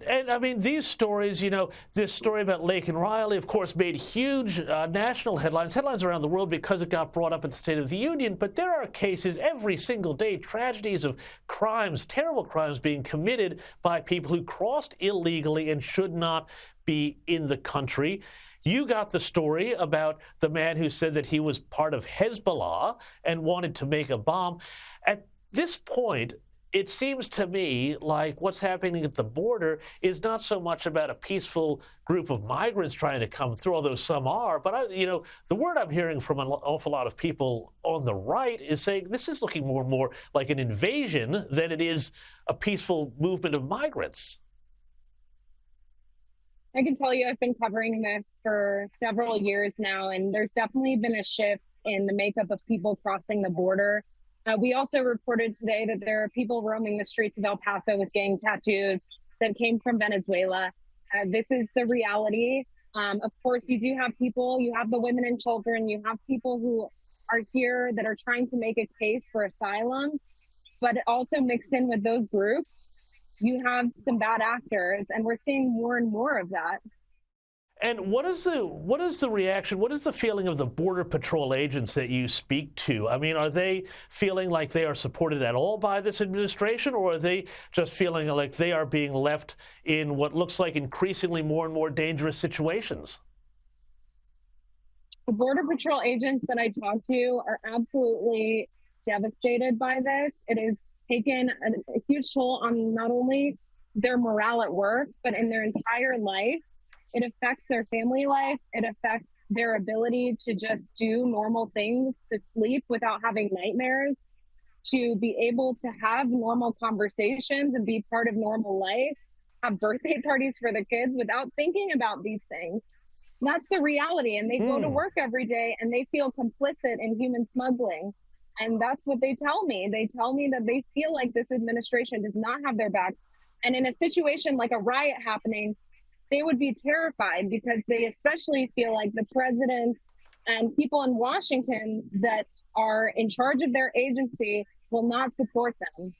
And I mean, these stories, this story about Lake and Riley, of course, made huge national headlines around the world because it got brought up at the State of the Union. But there are cases every single day, tragedies of crimes, terrible crimes being committed by people who crossed illegally and should not be in the country. You got the story about the man who said that he was part of Hezbollah and wanted to make a bomb. At this point, it seems to me like what's happening at the border is not so much about a peaceful group of migrants trying to come through, although some are. But, the word I'm hearing from an awful lot of people on the right is saying this is looking more and more like an invasion than it is a peaceful movement of migrants. I can tell you I've been covering this for several years now, and there's definitely been a shift in the makeup of people crossing the border. We also reported today that there are people roaming the streets of El Paso with gang tattoos that came from Venezuela. This is the reality. Of course, you do have people, you have the women and children, you have people who are here that are trying to make a case for asylum, but also mixed in with those groups, you have some bad actors, and we're seeing more and more of that. And what is the reaction? What is the feeling of the Border Patrol agents that you speak to? I mean, are they feeling like they are supported at all by this administration, or are they just feeling like they are being left in what looks like increasingly more and more dangerous situations? The Border Patrol agents that I talk to are absolutely devastated by this. It has taken a huge toll on not only their morale at work, but in their entire life. It affects their family life. It affects their ability to just do normal things, to sleep without having nightmares, to be able to have normal conversations and be part of normal life, have birthday parties for the kids without thinking about these things. That's the reality. And they go to work every day and they feel complicit in human smuggling. And that's what they tell me. They tell me that they feel like this administration does not have their back. And in a situation like a riot happening, they would be terrified because they especially feel like the president and people in Washington that are in charge of their agency will not support them.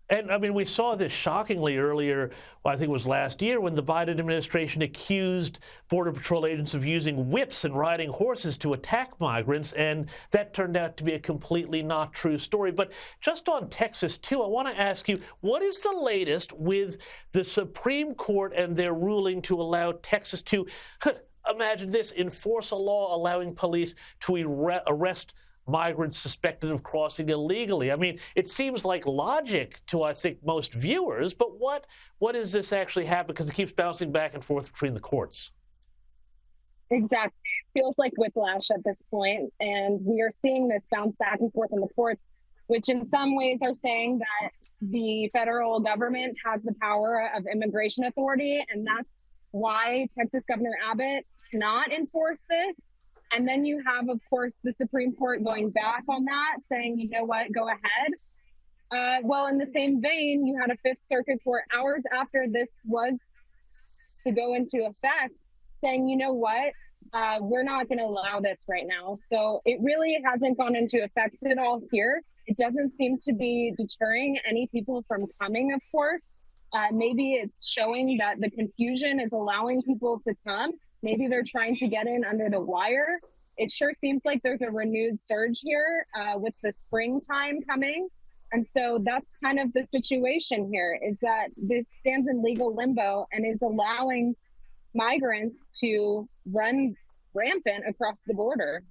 And I mean, we saw this shockingly earlier, I think it was last year, when the Biden administration accused Border Patrol agents of using whips and riding horses to attack migrants, and that turned out to be a completely not true story. But just on Texas, too, I want to ask you, what is the latest with the Supreme Court and their ruling to allow Texas to, imagine this, enforce a law allowing police to arrest migrants suspected of crossing illegally? I mean, it seems like logic to, I think, most viewers, but what does this actually happen? Because it keeps bouncing back and forth between the courts. Exactly. It feels like whiplash at this point, and we are seeing this bounce back and forth in the courts, which in some ways are saying that the federal government has the power of immigration authority, and that's why Texas Governor Abbott cannot enforce this. And then you have, of course, the Supreme Court going back on that, saying, you know what, go ahead. Well, in the same vein, you had a Fifth Circuit Court hours after this was to go into effect saying, you know what, we're not going to allow this right now. So it really hasn't gone into effect at all here. It doesn't seem to be deterring any people from coming, of course. Maybe it's showing that the confusion is allowing people to come. Maybe they're trying to get in under the wire. It sure seems like there's a renewed surge here with the springtime coming. And so that's kind of the situation here, is that this stands in legal limbo and is allowing migrants to run rampant across the border.